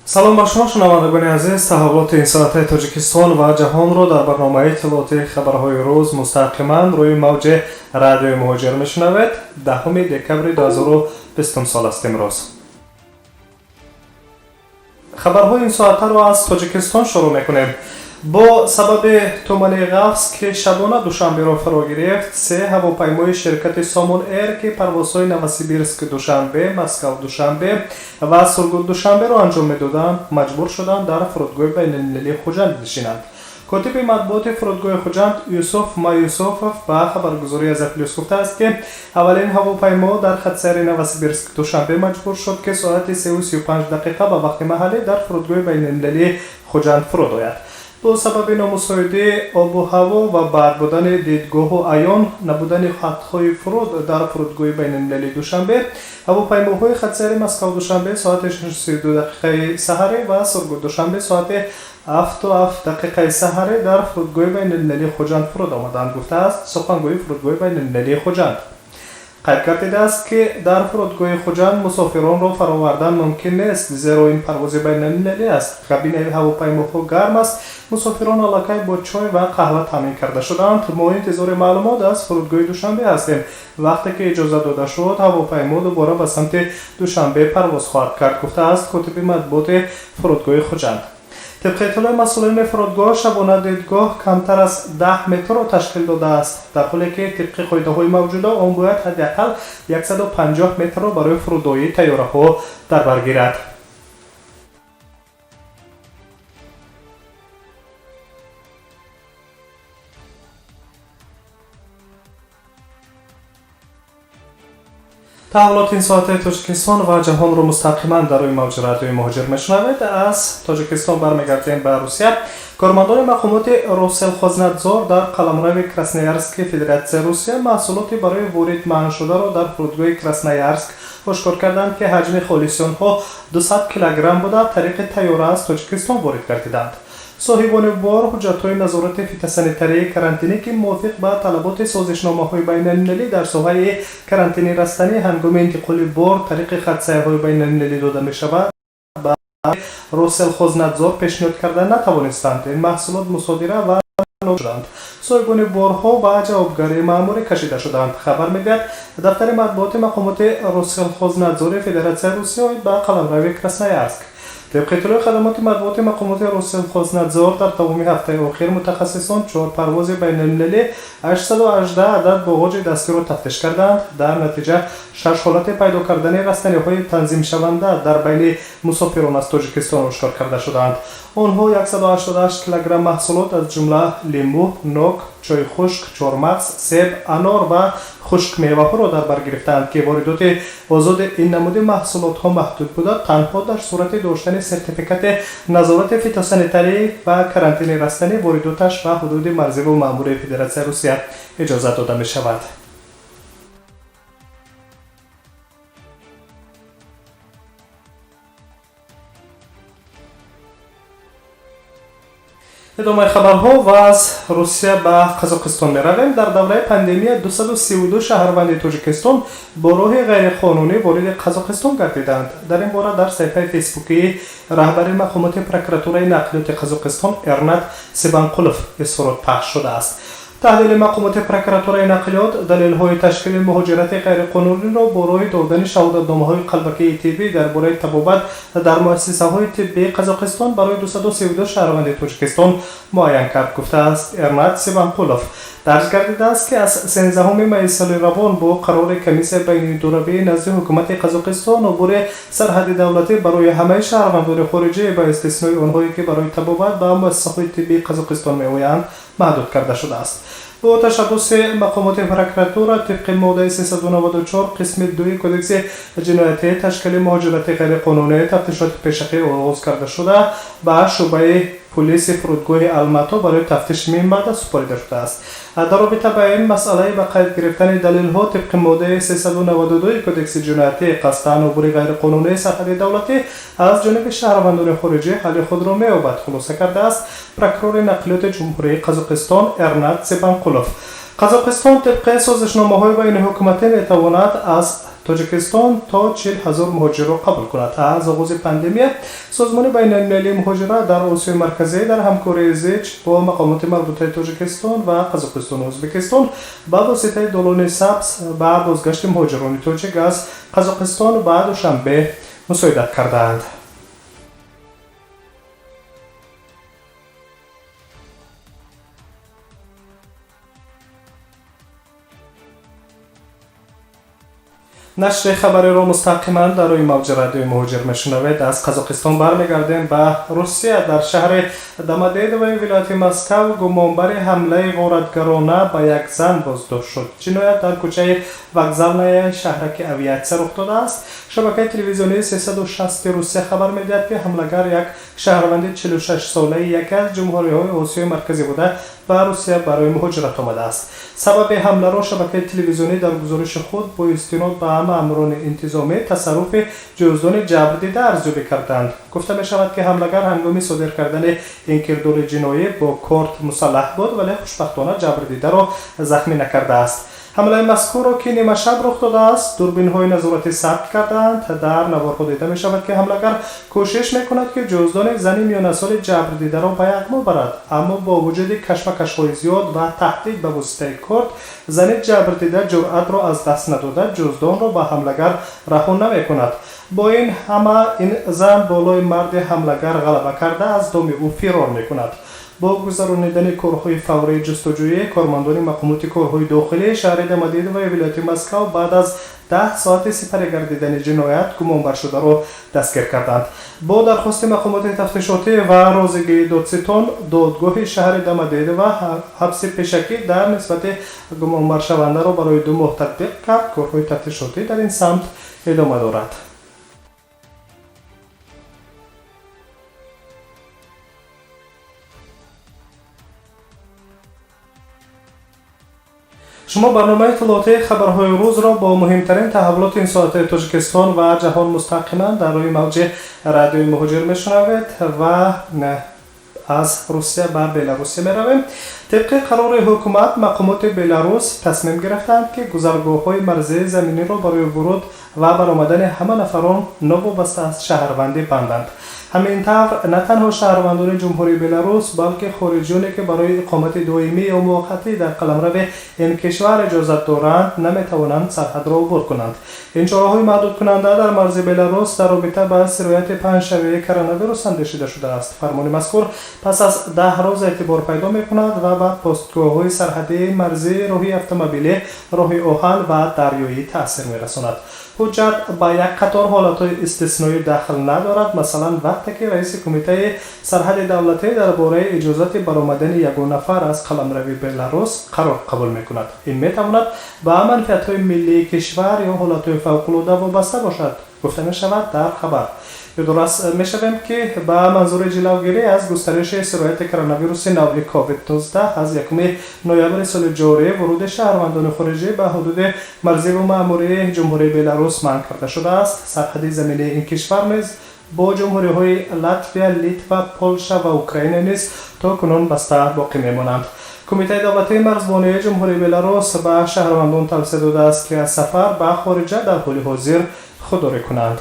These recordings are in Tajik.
салом ба шумо шунавандагони азиз. таҳаввулоти ин соатаи Тоҷикистон ва ҷаҳонро дар барномаи иттилооти хабарҳои рӯз мустақиман рӯи мавҷи радиои муҳоҷир мешунавед. 10 декабри 2020 сол аст имрӯз. хабарҳои ин соатаро аз Тоҷикистон шурӯъ мекунем. бо сабаби тумани ғафс ки шабона Душанберо фаро гирифт, 3 ҳавопаймои ширкати Сомон Эйр ки парвозҳои Новосибирск Душанбе, Москав Душанбе ва Сургут Душанберо анҷом медоданд, маҷбур шуданд дар фурудгоҳи байналмилалии Хуҷанд нишинанд. котиби матбуоти фурудгоҳи Хуҷанд Юсуф Юсуфов ба хабаргузории Азаплюс гуфтааст ки аввалин ҳавопаймо дар хатсайри Новосибирск Душанбе маҷбур шуд ки соати 3:35 ба вақти маҳаллӣ дар фурудгоҳи байналмилалии Хуҷанд фуруд ояд. бо сабаби номусоидӣ обу ҳаво ва баъд будани дидгоҳу аён набудани хатҳои фуруд дар фурудгоҳи байналмилалии Душанбе, ҳавопаймоҳои хатсайри Москав Душанбе соати 6:32 саҳарӣ ва Сургут Душанбе соати 7:07 саҳарӣ дар фурудгоҳи байналмилалии Хуҷанд фуруд омаданд, гуфтааст сухангӯи фурудгоҳи байналмилалии Хуҷанд. қайд гардидааст ки дар фурудгоҳи Хуҷанд мусофиронро фаровардан мумкин нест, зеро ин парвози байналмилалӣ аст. кабинаи ҳавопаймоҳо гарм аст, мусофирон аллакай бо чой ва қаҳва таъмин карда шуданд. мо интизори маълумот аз фурудгоҳи Душанбе ҳастем. вақте ки иҷоза дода шуд, ҳавопаймо дубора ба самти Душанбе парвоз хоҳад кард, гуфтааст котиби матбуоти фурудгоҳи Хуҷанд. طبق اطلاع مسئولین فرودگاه شبانه دیدگاه کمتر از 10 متر را تشکیل داده است، در حالی که طبق قاعده‌های موجوده آن باید حداقل 150 متر را برای فرودگاهی تیاره‌ها در بر گیرد. таҳаввулоти ин соатаи Тоҷикистон ва ҷаҳонро мустақиман дар рӯи мавҷи радиои муҳоҷир мешунавед. аз Тоҷикистон бармегардем ба Русия. кормандони мақомоти Росселхознадзор дар қаламрави Красноярски Федератсия Русия маҳсулоти барои ворид маъншударо дар фурудгоҳи Красноярск ошкор карданд ки ҳаҷми холиси онҳо 200 килограмм буда тариқи тайёра аз Тоҷикистон ворид гардиданд. соҳибони бор ҳуҷҷатҳои назорати фитосанитарӣ карантинӣ ки мувофиқ ба талаботи созишномаҳои байналмилалӣ дар соҳаи карантини растанӣ ҳангоми интиқоли бор тариқи хатсайрҳои байналмилалӣ дода мешавад ба Росселхознадзор пешниҳод карда натавонистанд. ин маҳсулот мусодира ва шуданд. соҳибони борҳо ба ҷавобгарии маъмурӣ кашида шуданд. хабар медиҳад дафтари матбуоти мақомоти Росселхознадзори Федератсияи Русия оид ба қаламрави Красноярск. طبق اطلاع خدمات مطبوعات مقامات россельхознадзор дар тамоми ҳафтаи охир мутахассисон 4 парвози байналмилалӣ 818 адад боғоҷи дастиро тафтиш карданд. дар натиҷа 6 ҳолати пайдо кардани растаниҳои танзимшаванда дар байни мусофирон аз Тоҷикистон ошкор карда шуданд. онҳо 188 килограмм маҳсулот аз ҷумла лимӯ, нок, чой хушк, чормағз, себ, анор ва хушкмеваҳоро дар бар гирифтанд ки воридоти озоди ин намуди маҳсулотҳо маҳдуд буда, танҳо дар сурати доштани сертификати назорати фитосанитарӣ ва карантини растанӣ воридоташ ба ҳудуди марзиву маъмурии Федератсияи Русия иҷоза дода мешавад. идомаи хабарҳо ва аз Русия ба Қазоқистон меравем. дар давраи пандемия 232 шаҳрванди Тоҷикистон бо роҳи ғайриқонунӣ вориди Қазоқистон гардиданд. дар ин бора дар саҳифаи фейсбукии раҳбари мақомоти прокуратураи нақлиёти Қазоқистон Эрнат Сибанқулов изҳорот пахш шудааст. таҳлили мақомоти прокуратураи нақлиёт далелҳои ташкили муҳоҷирати ғайриқонуниро бо роҳи додани шаҳодатномаҳои қалбакии тиббӣ дар бораи табобат дар муассисаҳои тиббии Қазоқистон барои 232 шаҳрванди Тоҷикистон муайян кард, гуфтааст Эрнат Сибанқулов. дарҷ гардидааст ки аз 13 майи соли равон бо қарори комиссияи байнидуравии назди ҳукумати Қазоқистон убури сарҳади давлатӣ барои ҳамаи шаҳрвандони хориҷӣ ба истиснои онҳое ки барои табобат ба муассисаҳои тиббии Қазоқистон меоянд маҳдуд карда шудааст. бо ташаббуси мақомоти прокуратура тибқи моддаи 394 қисми 2 кодекси ҷиноятии ташкили муҳоҷирати ғайриқонунӣ тафтишоти пешахӣ оғоз карда шуда ба шуъбаи پلیس فرودگاه الماتو برای تفتیش می‌آمد سپرده شده است. در رابطه با این مسئله با قید گرفتن دلیل‌ها طبق ماده 392 کدکس جنایتی قصداً عبور غیرقانونی سرحد دولتی از جانب شهروندان خارجی حال خود را می‌یابد خلاصه کرده است پروکورور نقلیات جمهوری قزاقستان ارنات سیبانقولوف. قزاقستان طبق سازشنامه‌های بین حکومتی می‌تواند از тоҷикистон то 40,000 муҳоҷирро қабул кунад. аз оғози пандемия созмони байналмилалии муҳоҷират дар осиёи марказӣ дар ҳамкории зич бо мақомоти марбутаи тоҷикистон ва қазоқистону ӯзбекистон ба воситаи долони сабз ба бозгашти муҳоҷирони тоҷик аз қазоқистон ба Душанбе мусоидат кардаанд. нашри хабариро мустақиман дар рӯи мавҷи радиои муҳоҷир мешунавед. аз қазоқистон бармегардем ба русия. дар шаҳри домодедовои вилояти Москав гумонбари ҳамлаи ғоратгарона ба як зан боздошт шуд. ҷиноят дар кӯчаи вокзалнаи шаҳраки авиатсия рух додааст. шабакаи телевизионии 360 русия хабар медиҳад ки ҳамлагар як шаҳрванди 46-солаи яке аз ҷумҳуриҳои осиёи марказӣ буда ба русия барои муҳоҷират омадааст. сабаби ҳамларо шабакаи телевизионӣ дар гузориши худ бо истинод ба маъмурони интизомӣ тасарруфи ҷуздони ҷабрдида арзёбӣ карданд. гуфта мешавад ки ҳамлагар ҳангоми содир кардани ин кирдори ҷиноӣ бо корт мусаллаҳ буд, вале хушбахтона ҷабрдидаро захмӣ накардааст. ҳамлаи мазкурро ки нимашаб рух додааст, дурбинҳои назоратӣ сабт кардаанд. дар наворҳо дида мешавад ки ҳамлагар кӯшиш мекунад ки ҷуздони зани миёнасоли ҷабрдидаро ба якмо барад, аммо бо вуҷуди кашмакашҳои зиёд ва таҳдид ба воситаи корт зани ҷабрдида ҷуръатро аз даст надода ҷуздонро ба ҳамлагар раҳо намекунад. бо ин ҳама ин зан болои марди ҳамлагар ғалаба карда аз доми ӯ фирор мекунад. бо гузаронидани корҳои фаврии ҷустуҷӯӣ кормандони мақомоти корҳои дохилии шаҳри домодедовои вилояти Москав баъд аз 10 соати сипари гардидани ҷиноят гумонбаршударо дастгир карданд. бо дархости мақомоти тафтишотӣ ва розигии додситон додгоҳи шаҳри домодедова ҳабси пешакӣ дар нисбати гумонбаршавандаро барои 2 моҳ татбиқ кард. корҳои тафтишотӣ дар ин самт идома дорад. шумо барномаи иттилооти хабарҳои рӯзро бо муҳимтарин таҳаввулоти ин соатаи Тоҷикистон ва ҷаҳон мустақиман дар рӯи мавҷи радиои муҳоҷир мешунавед ва аз русия ба беларусия меравем. тибқи қарори ҳукумат мақомоти беларус тасмим гирифтанд ки гузаргоҳҳои марзии заминиро барои вуруд ва баромадани ҳама нафарон новобаста аз шаҳрванди банданд. ҳамин тавр на танҳо шаҳрвандони ҷумҳурии беларус балки хориҷионе ки барои иқомати доимӣ ё муваққатӣ дар қаламрави ин кишвар иҷозат доранд наметавонанд сарҳадро убур кунанд. ин чораҳои маҳдудкунанда дар марзи беларус дар робита ба сирояти панҷшавии коронавирус андешида шудааст. фармони мазкур пас аз 10 рӯз эътибор пайдо мекунад ва ба постгоҳҳои сарҳадии марзӣ, роҳи автомобилӣ, роҳи оҳан ва дарёӣ таъсир мерасонад. ҳуҷҷат ба як қатор ҳолатҳои истисноӣ дахл надорад. масалан вақте ки раиси кумитаи сарҳади давлатӣ дар бораи иҷозати баромадани ягон нафар аз қаламрави беларус қарор қабул мекунад. ин метавонад ба манфиатҳои миллии кишвар ё ҳолатҳои фавқулода вобаста бошад, гуфта мешавад дар хабар. ёдорас мешавем ки ба манзури ҷилавгирӣ аз густариши сирояти коронавируси навъи COVID-19 аз 1 ноябри соли ҷорӣ вуруди шаҳрвандони хориҷӣ ба ҳудуди марзиву маъмурии ҷумҳурии беларус манъ карда шудааст. сарҳади заминии ин кишвар низ бо ҷумҳуриҳои Латвия, Литва, Полша ва Украина низ то кунун баста боқӣ мемонанд. кумитаи давлатии марзбонии ҷумҳурии беларус ба шаҳрвандон тавсия додааст ки аз сафар ба хориҷа дар ҳоли ҳозир худдорӣ кунанд.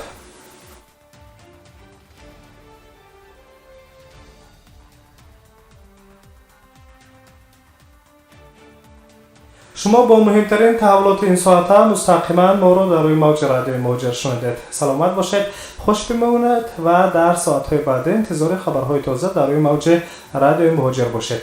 шумо бо муҳимтарин таҳаввулоти ин соата мустақиман моро дар рӯи мавҷи радиои муҳоҷир шунидед. саломат бошед, хуш бимонед ва дар соатҳои баъдӣ интизори хабарҳои тоза дар рӯи мавҷи радиои муҳоҷир бошед.